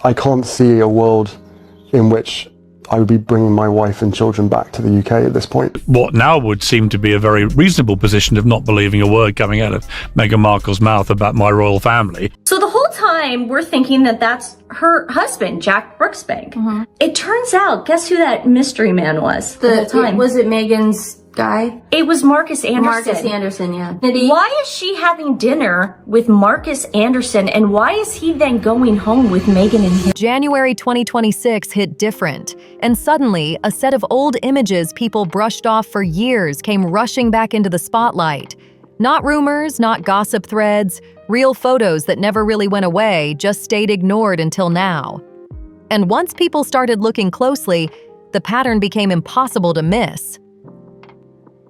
I can't see a world in which I would be bringing my wife and children back to the UK at this point. What now would seem to be a very reasonable position of not believing a word coming out of Meghan Markle's mouth about my royal family. So the whole time we're thinking that that's her husband, Jack Brooksbank. Mm-hmm. It turns out, guess who that mystery man was the whole time? Was it Meghan's guy? It was Marcus Anderson. Marcus Anderson, yeah. Why is she having dinner with Marcus Anderson, and why is he then going home with Meghan and him? January 2026 hit different, and suddenly a set of old images people brushed off for years came rushing back into the spotlight. Not rumors, not gossip threads, real photos that never really went away, just stayed ignored until now. And once people started looking closely, the pattern became impossible to miss.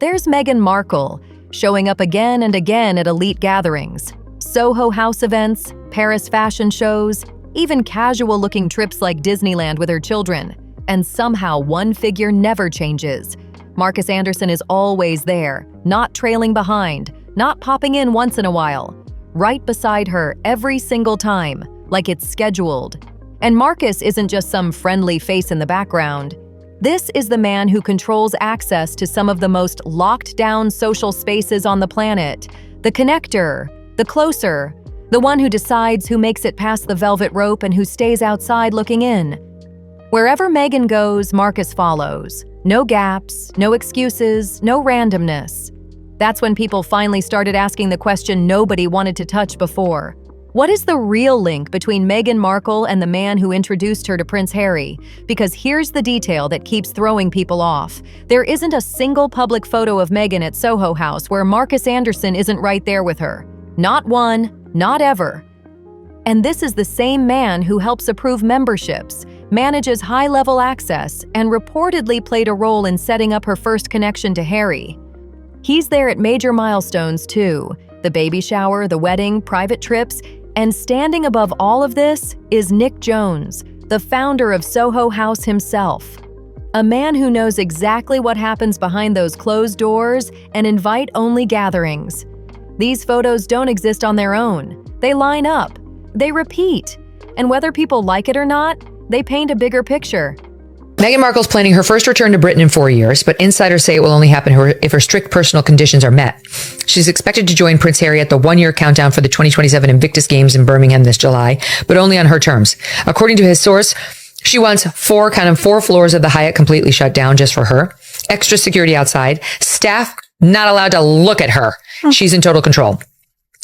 There's Meghan Markle, showing up again and again at elite gatherings, Soho House events, Paris fashion shows, even casual-looking trips like Disneyland with her children. And somehow one figure never changes. Marcus Anderson is always there, not trailing behind, not popping in once in a while. Right beside her every single time, like it's scheduled. And Marcus isn't just some friendly face in the background. This is the man who controls access to some of the most locked-down social spaces on the planet. The connector, the closer, the one who decides who makes it past the velvet rope and who stays outside looking in. Wherever Meghan goes, Marcus follows. No gaps, no excuses, no randomness. That's when people finally started asking the question nobody wanted to touch before. What is the real link between Meghan Markle and the man who introduced her to Prince Harry? Because here's the detail that keeps throwing people off. There isn't a single public photo of Meghan at Soho House where Marcus Anderson isn't right there with her. Not one, not ever. And this is the same man who helps approve memberships, manages high-level access, and reportedly played a role in setting up her first connection to Harry. He's there at major milestones too. The baby shower, the wedding, private trips, and standing above all of this is Nick Jones, the founder of Soho House himself. A man who knows exactly what happens behind those closed doors and invite-only gatherings. These photos don't exist on their own. They line up, they repeat, and whether people like it or not, they paint a bigger picture. Meghan Markle's planning her first return to Britain in 4 years, but insiders say it will only happen if her strict personal conditions are met. She's expected to join Prince Harry at the one-year countdown for the 2027 Invictus Games in Birmingham this July, but only on her terms. According to his source, she wants four floors of the Hyatt completely shut down just for her. Extra security outside. Staff not allowed to look at her. She's in total control.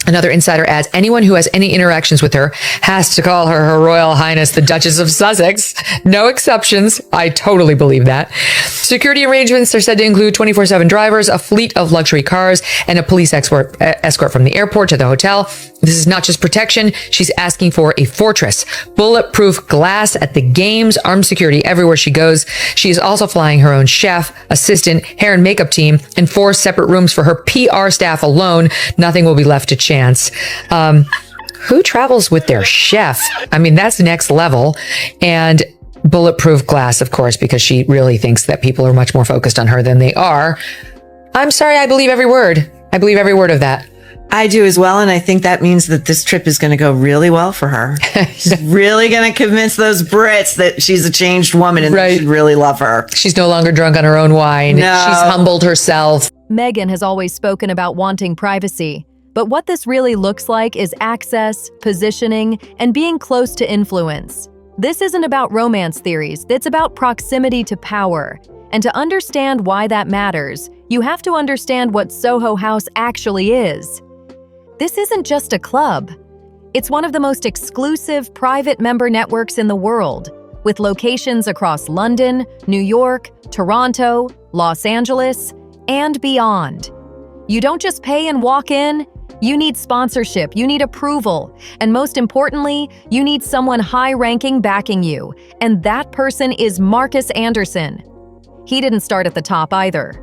Another insider adds, anyone who has any interactions with her has to call her Her Royal Highness the Duchess of Sussex. No exceptions. I totally believe that. Security arrangements are said to include 24/7 drivers, a fleet of luxury cars, and a police escort from the airport to the hotel. This is not just protection. She's asking for a fortress. Bulletproof glass at the games, armed security everywhere she goes. She is also flying her own chef, assistant, hair and makeup team, and 4 separate rooms for her PR staff alone. Nothing will be left to chance. Who travels with their chef? I mean, that's next level. And bulletproof glass, of course, because she really thinks that people are much more focused on her than they are. I'm sorry, I believe every word. I believe every word of that. I do as well, and I think that means that this trip is going to go really well for her. She's really going to convince those Brits that she's a changed woman and they should really love her. She's no longer drunk on her own wine. No. She's humbled herself. Meghan has always spoken about wanting privacy. But what this really looks like is access, positioning, and being close to influence. This isn't about romance theories, it's about proximity to power. And to understand why that matters, you have to understand what Soho House actually is. This isn't just a club. It's one of the most exclusive private member networks in the world, with locations across London, New York, Toronto, Los Angeles, and beyond. You don't just pay and walk in. You need sponsorship, you need approval, and most importantly, you need someone high-ranking backing you, and that person is Marcus Anderson. He didn't start at the top either.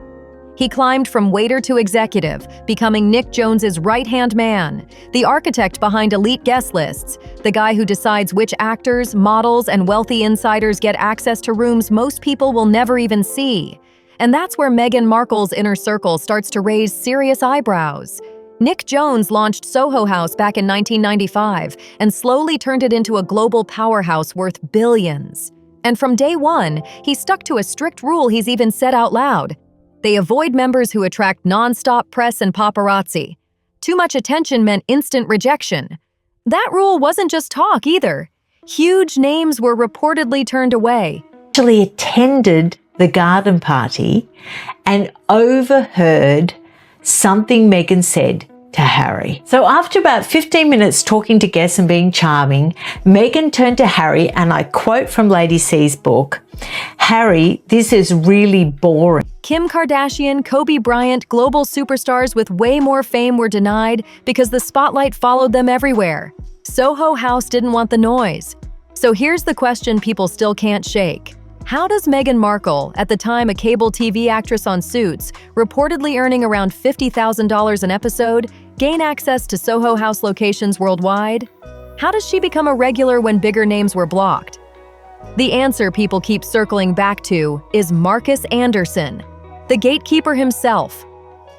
He climbed from waiter to executive, becoming Nick Jones's right-hand man, the architect behind elite guest lists, the guy who decides which actors, models, and wealthy insiders get access to rooms most people will never even see. And that's where Meghan Markle's inner circle starts to raise serious eyebrows. Nick Jones launched Soho House back in 1995 and slowly turned it into a global powerhouse worth billions. And from day one, he stuck to a strict rule he's even said out loud. They avoid members who attract non-stop press and paparazzi. Too much attention meant instant rejection. That rule wasn't just talk either. Huge names were reportedly turned away. Actually attended the garden party and overheard something Meghan said to Harry. So after about 15 minutes talking to guests and being charming, Meghan turned to Harry, and I quote from Lady C's book, "Harry, this is really boring." Kim Kardashian, Kobe Bryant, global superstars with way more fame were denied because the spotlight followed them everywhere. Soho House didn't want the noise. So here's the question people still can't shake. How does Meghan Markle, at the time a cable TV actress on Suits, reportedly earning around $50,000 an episode, gain access to Soho House locations worldwide? How does she become a regular when bigger names were blocked? The answer people keep circling back to is Marcus Anderson, the gatekeeper himself.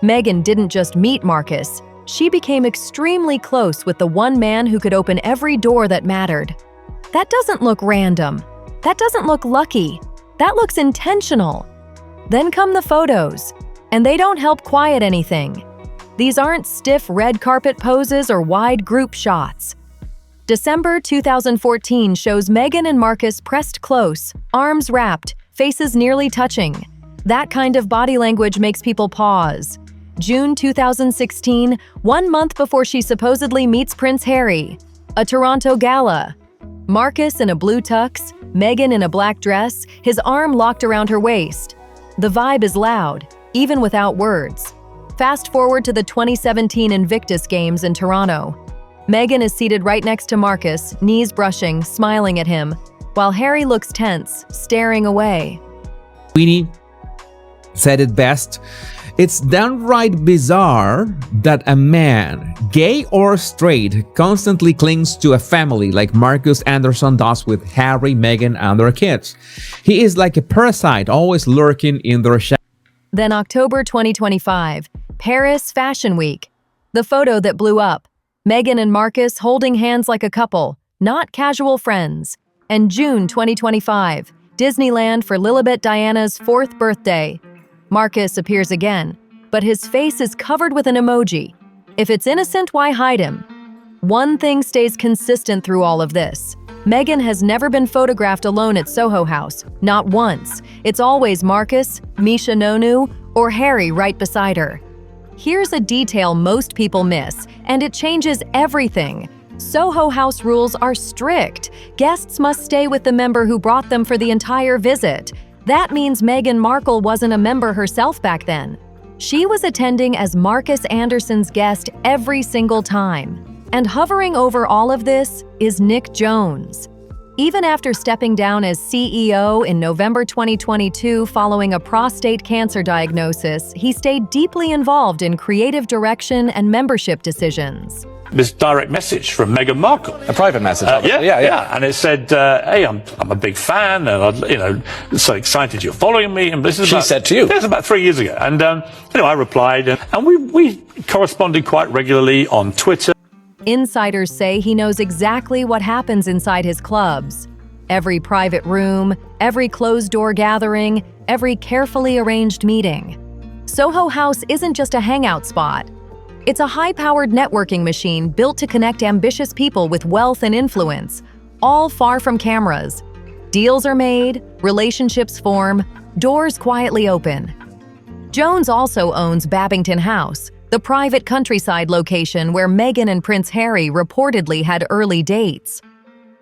Meghan didn't just meet Marcus, she became extremely close with the one man who could open every door that mattered. That doesn't look random. That doesn't look lucky. That looks intentional. Then come the photos, and they don't help quiet anything. These aren't stiff red carpet poses or wide group shots. December 2014 shows Meghan and Marcus pressed close, arms wrapped, faces nearly touching. That kind of body language makes people pause. June 2016, 1 month before she supposedly meets Prince Harry. A Toronto gala. Marcus in a blue tux, Meghan in a black dress, his arm locked around her waist. The vibe is loud, even without words. Fast forward to the 2017 Invictus Games in Toronto. Meghan is seated right next to Marcus, knees brushing, smiling at him, while Harry looks tense, staring away. Queenie said it best. It's downright bizarre that a man, gay or straight, constantly clings to a family like Marcus Anderson does with Harry, Meghan, and their kids. He is like a parasite, always lurking in their shadow. Then October 2025, Paris Fashion Week. The photo that blew up. Meghan and Marcus holding hands like a couple, not casual friends. And June 2025, Disneyland for Lilibet Diana's 4th birthday. Marcus appears again, but his face is covered with an emoji. If it's innocent, why hide him? One thing stays consistent through all of this. Meghan has never been photographed alone at Soho House, not once. It's always Marcus, Misha Nonu, or Harry right beside her. Here's a detail most people miss, and it changes everything. Soho House rules are strict. Guests must stay with the member who brought them for the entire visit. That means Meghan Markle wasn't a member herself back then. She was attending as Marcus Anderson's guest every single time. And hovering over all of this is Nick Jones. Even after stepping down as CEO in November 2022 following a prostate cancer diagnosis, he stayed deeply involved in creative direction and membership decisions. This direct message from Meghan Markle. A private message. Yeah. And it said, "Hey, I'm a big fan, and so excited you're following me." And this is She said to you. This was about 3 years ago, and I replied, and we corresponded quite regularly on Twitter. Insiders say he knows exactly what happens inside his clubs. Every private room, every closed-door gathering, every carefully arranged meeting. Soho House isn't just a hangout spot. It's a high-powered networking machine built to connect ambitious people with wealth and influence, all far from cameras. Deals are made, relationships form, doors quietly open. Jones also owns Babington House, the private countryside location where Meghan and Prince Harry reportedly had early dates.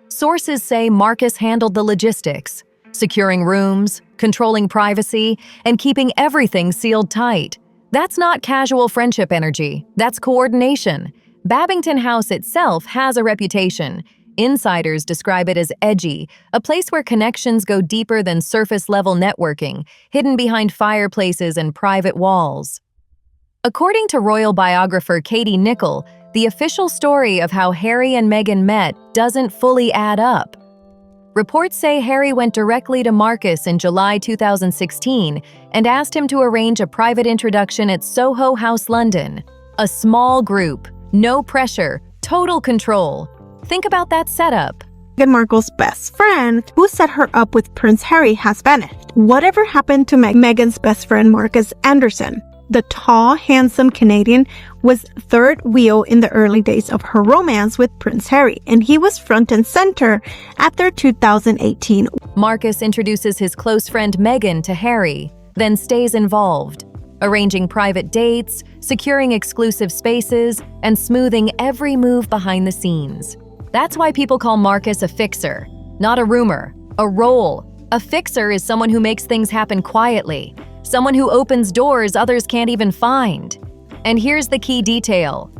Sources say Marcus handled the logistics, securing rooms, controlling privacy, and keeping everything sealed tight. That's not casual friendship energy, that's coordination. Babington House itself has a reputation. Insiders describe it as edgy, a place where connections go deeper than surface-level networking, hidden behind fireplaces and private walls. According to royal biographer Katie Nicholl, the official story of how Harry and Meghan met doesn't fully add up. Reports say Harry went directly to Marcus in July 2016 and asked him to arrange a private introduction at Soho House, London. A small group, no pressure, total control. Think about that setup. Meghan Markle's best friend, who set her up with Prince Harry, has vanished. Whatever happened to Meghan's best friend Marcus Anderson? The tall, handsome Canadian was third wheel in the early days of her romance with Prince Harry, and he was front and center at their 2018. Marcus introduces his close friend Meghan to Harry, then stays involved, arranging private dates, securing exclusive spaces, and smoothing every move behind the scenes. That's why people call Marcus a fixer, not a rumor, a role. A fixer is someone who makes things happen quietly, someone who opens doors others can't even find. And here's the key detail.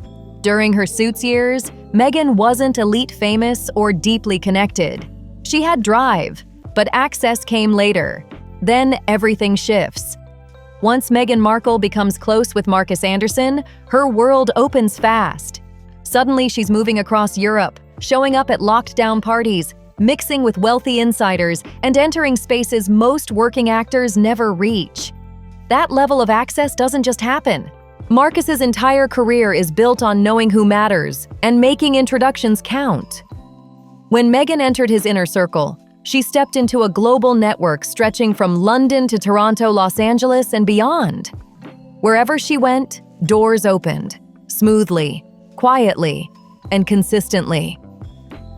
During her Suits years, Meghan wasn't elite famous or deeply connected. She had drive, but access came later. Then everything shifts. Once Meghan Markle becomes close with Marcus Anderson, her world opens fast. Suddenly she's moving across Europe, showing up at locked-down parties, mixing with wealthy insiders, and entering spaces most working actors never reach. That level of access doesn't just happen. Marcus's entire career is built on knowing who matters and making introductions count. When Meghan entered his inner circle, she stepped into a global network stretching from London to Toronto, Los Angeles, and beyond. Wherever she went, doors opened, smoothly, quietly, and consistently.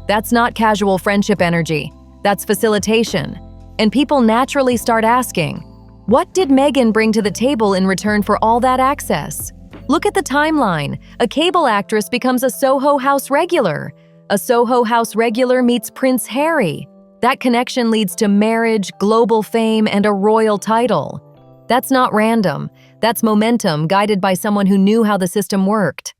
That's not casual friendship energy, that's facilitation. And people naturally start asking, what did Meghan bring to the table in return for all that access? Look at the timeline. A cable actress becomes a Soho House regular. A Soho House regular meets Prince Harry. That connection leads to marriage, global fame, and a royal title. That's not random. That's momentum guided by someone who knew how the system worked.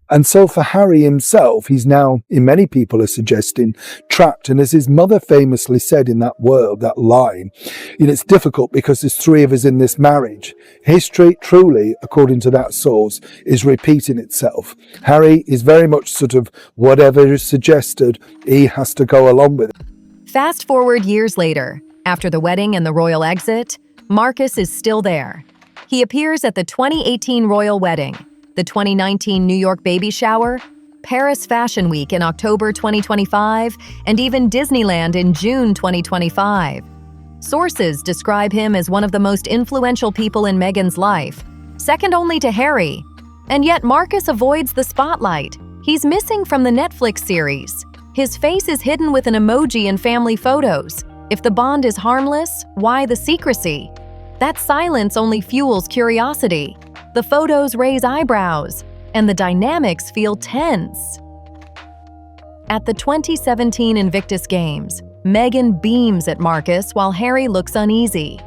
And so for Harry himself, he's now, in many people are suggesting, trapped. And as his mother famously said in that line, it's difficult because there's three of us in this marriage. History, truly, according to that source, is repeating itself. Harry is very much sort of whatever is suggested, he has to go along with it. Fast forward years later, after the wedding and the royal exit, Marcus is still there. He appears at the 2018 royal wedding, the 2019 New York baby shower, Paris Fashion Week in October 2025, and even Disneyland in June 2025. Sources describe him as one of the most influential people in Meghan's life, second only to Harry. And yet Marcus avoids the spotlight. He's missing from the Netflix series. His face is hidden with an emoji in family photos. If the bond is harmless, why the secrecy? That silence only fuels curiosity. The photos raise eyebrows, and the dynamics feel tense. At the 2017 Invictus Games, Meghan beams at Marcus while Harry looks uneasy.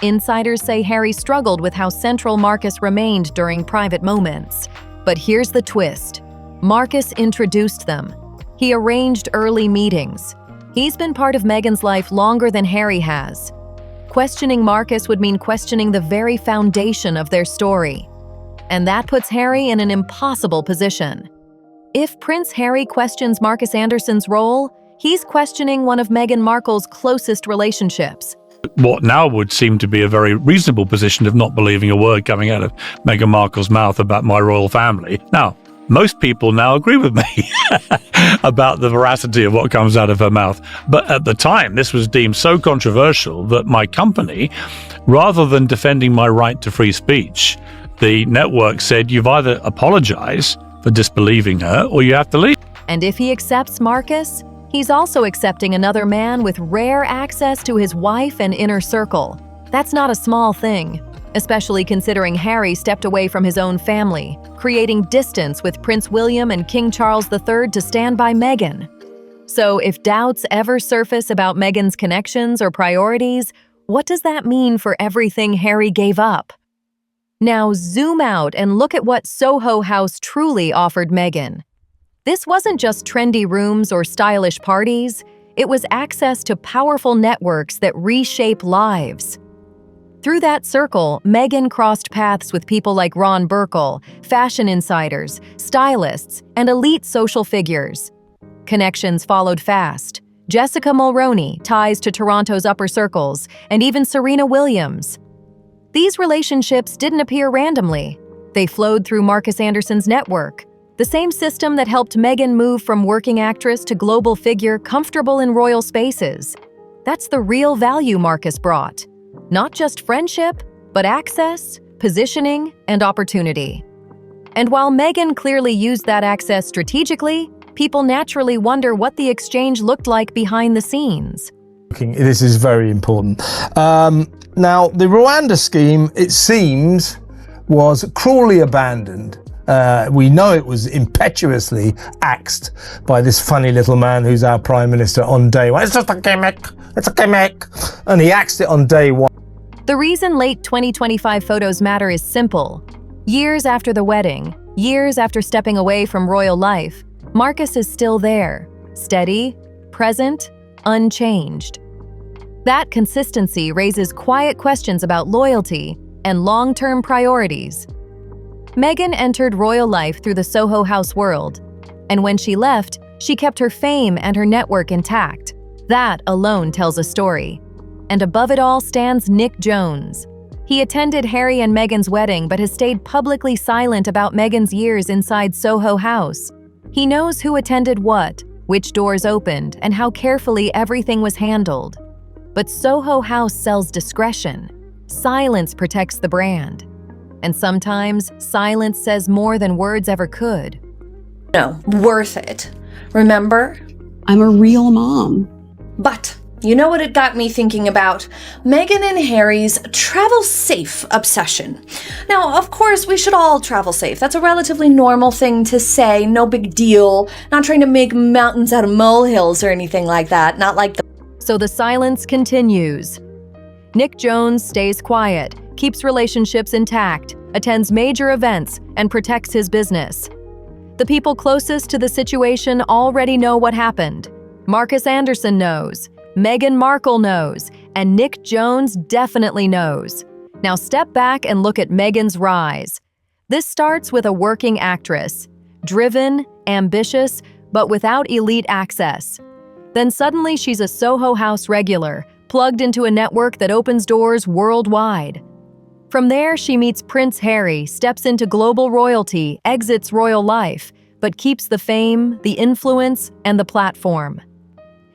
Insiders say Harry struggled with how central Marcus remained during private moments. But here's the twist. Marcus introduced them. He arranged early meetings. He's been part of Meghan's life longer than Harry has. Questioning Marcus would mean questioning the very foundation of their story. And that puts Harry in an impossible position. If Prince Harry questions Marcus Anderson's role, he's questioning one of Meghan Markle's closest relationships. What now would seem to be a very reasonable position of not believing a word coming out of Meghan Markle's mouth about my royal family. Now, most people now agree with me about the veracity of what comes out of her mouth. But at the time, this was deemed so controversial that my company, rather than defending my right to free speech, the network said you've either apologize for disbelieving her or you have to leave. And if he accepts Marcus, he's also accepting another man with rare access to his wife and inner circle. That's not a small thing, especially considering Harry stepped away from his own family, creating distance with Prince William and King Charles III to stand by Meghan. So if doubts ever surface about Meghan's connections or priorities, what does that mean for everything Harry gave up? Now zoom out and look at what Soho House truly offered Meghan. This wasn't just trendy rooms or stylish parties, it was access to powerful networks that reshape lives. Through that circle, Meghan crossed paths with people like Ron Burkle, fashion insiders, stylists, and elite social figures. Connections followed fast. Jessica Mulroney, ties to Toronto's upper circles, and even Serena Williams. These relationships didn't appear randomly. They flowed through Marcus Anderson's network, the same system that helped Meghan move from working actress to global figure comfortable in royal spaces. That's the real value Marcus brought. Not just friendship, but access, positioning, and opportunity. And while Meghan clearly used that access strategically, people naturally wonder what the exchange looked like behind the scenes. This is very important. Now, the Rwanda scheme, it seems, was cruelly abandoned. We know it was impetuously axed by this funny little man who's our Prime Minister on day one. It's just a gimmick. It's a gimmick. And he axed it on day one. The reason late 2025 photos matter is simple. Years after the wedding, years after stepping away from royal life, Marcus is still there, steady, present, unchanged. That consistency raises quiet questions about loyalty and long-term priorities. Meghan entered royal life through the Soho House world, and when she left, she kept her fame and her network intact. That alone tells a story. And above it all stands Nick Jones. He attended Harry and Meghan's wedding but has stayed publicly silent about Meghan's years inside Soho House. He knows who attended what, which doors opened, and how carefully everything was handled. But Soho House sells discretion. Silence protects the brand. And sometimes, silence says more than words ever could. No, worth it. Remember? I'm a real mom. But you know what it got me thinking about? Meghan and Harry's travel safe obsession. Now, of course, we should all travel safe. That's a relatively normal thing to say, no big deal. Not trying to make mountains out of molehills or anything like that. Not like the... So the silence continues. Nick Jones stays quiet, keeps relationships intact, attends major events, and protects his business. The people closest to the situation already know what happened. Marcus Anderson knows. Meghan Markle knows, and Nick Jones definitely knows. Now step back and look at Meghan's rise. This starts with a working actress, driven, ambitious, but without elite access. Then suddenly she's a Soho House regular, plugged into a network that opens doors worldwide. From there, she meets Prince Harry, steps into global royalty, exits royal life, but keeps the fame, the influence, and the platform.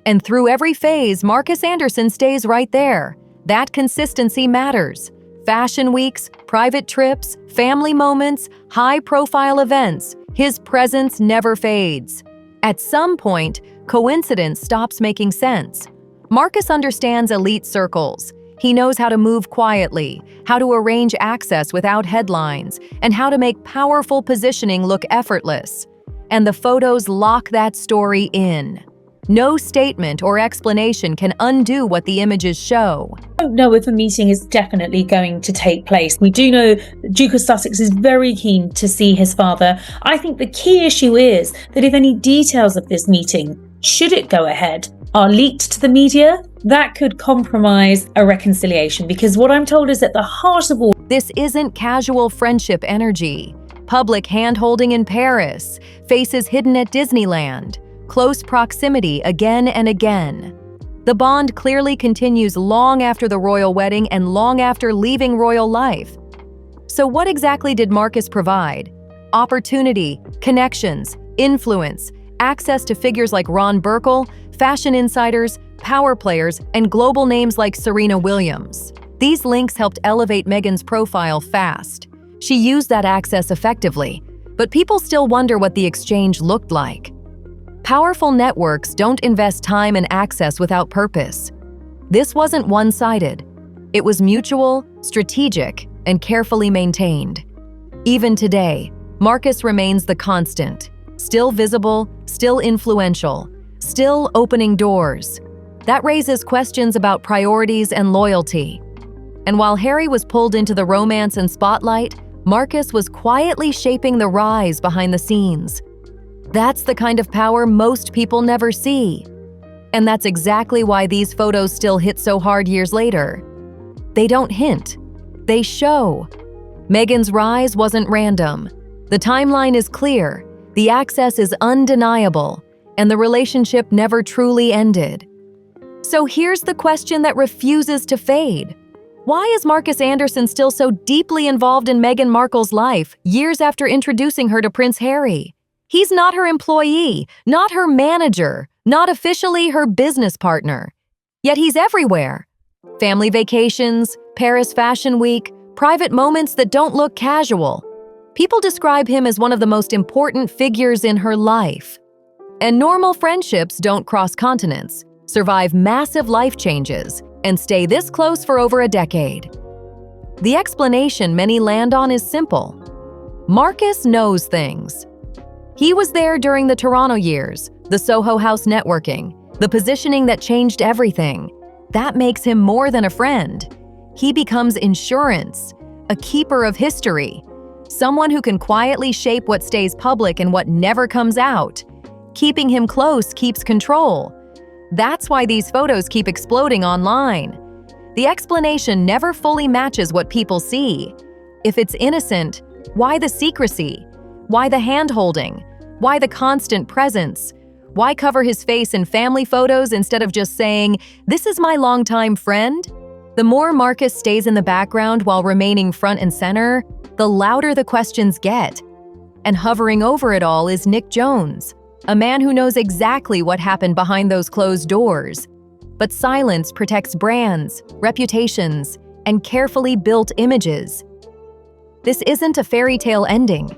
And through every phase, Marcus Anderson stays right there. That consistency matters. Fashion weeks, private trips, family moments, high-profile events, his presence never fades. At some point, coincidence stops making sense. Marcus understands elite circles. He knows how to move quietly, how to arrange access without headlines, and how to make powerful positioning look effortless. And the photos lock that story in. No statement or explanation can undo what the images show. I don't know if a meeting is definitely going to take place. We do know the Duke of Sussex is very keen to see his father. I think the key issue is that if any details of this meeting, should it go ahead, are leaked to the media, that could compromise a reconciliation, because what I'm told is at the heart of all this isn't casual friendship energy. Public hand-holding in Paris, faces hidden at Disneyland, close proximity again and again. The bond clearly continues long after the royal wedding and long after leaving royal life. So what exactly did Marcus provide? Opportunity, connections, influence, access to figures like Ron Burkle, fashion insiders, power players, and global names like Serena Williams. These links helped elevate Meghan's profile fast. She used that access effectively, but people still wonder what the exchange looked like. Powerful networks don't invest time and access without purpose. This wasn't one-sided. It was mutual, strategic, and carefully maintained. Even today, Marcus remains the constant, still visible, still influential, still opening doors. That raises questions about priorities and loyalty. And while Harry was pulled into the romance and spotlight, Marcus was quietly shaping the rise behind the scenes. That's the kind of power most people never see. And that's exactly why these photos still hit so hard years later. They don't hint, they show. Meghan's rise wasn't random. The timeline is clear, the access is undeniable, and the relationship never truly ended. So here's the question that refuses to fade. Why is Marcus Anderson still so deeply involved in Meghan Markle's life years after introducing her to Prince Harry? He's not her employee, not her manager, not officially her business partner. Yet he's everywhere. Family vacations, Paris Fashion Week, private moments that don't look casual. People describe him as one of the most important figures in her life. And normal friendships don't cross continents, survive massive life changes, and stay this close for over a decade. The explanation many land on is simple. Marcus knows things. He was there during the Toronto years, the Soho House networking, the positioning that changed everything. That makes him more than a friend. He becomes insurance, a keeper of history, someone who can quietly shape what stays public and what never comes out. Keeping him close keeps control. That's why these photos keep exploding online. The explanation never fully matches what people see. If it's innocent, why the secrecy? Why the hand-holding? Why the constant presence? Why cover his face in family photos instead of just saying, "This is my longtime friend"? The more Marcus stays in the background while remaining front and center, the louder the questions get. And hovering over it all is Nick Jones, a man who knows exactly what happened behind those closed doors. But silence protects brands, reputations, and carefully built images. This isn't a fairy tale ending.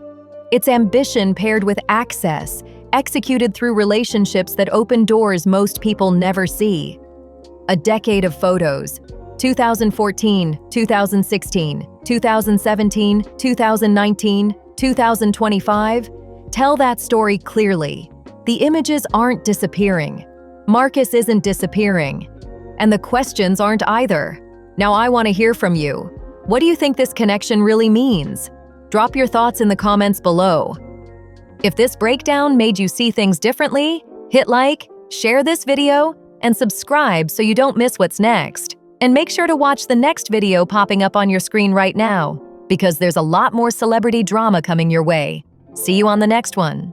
It's ambition paired with access, executed through relationships that open doors most people never see. A decade of photos, 2014, 2016, 2017, 2019, 2025, tell that story clearly. The images aren't disappearing. Marcus isn't disappearing. And the questions aren't either. Now I want to hear from you. What do you think this connection really means? Drop your thoughts in the comments below. If this breakdown made you see things differently, hit like, share this video, and subscribe so you don't miss what's next. And make sure to watch the next video popping up on your screen right now, because there's a lot more celebrity drama coming your way. See you on the next one.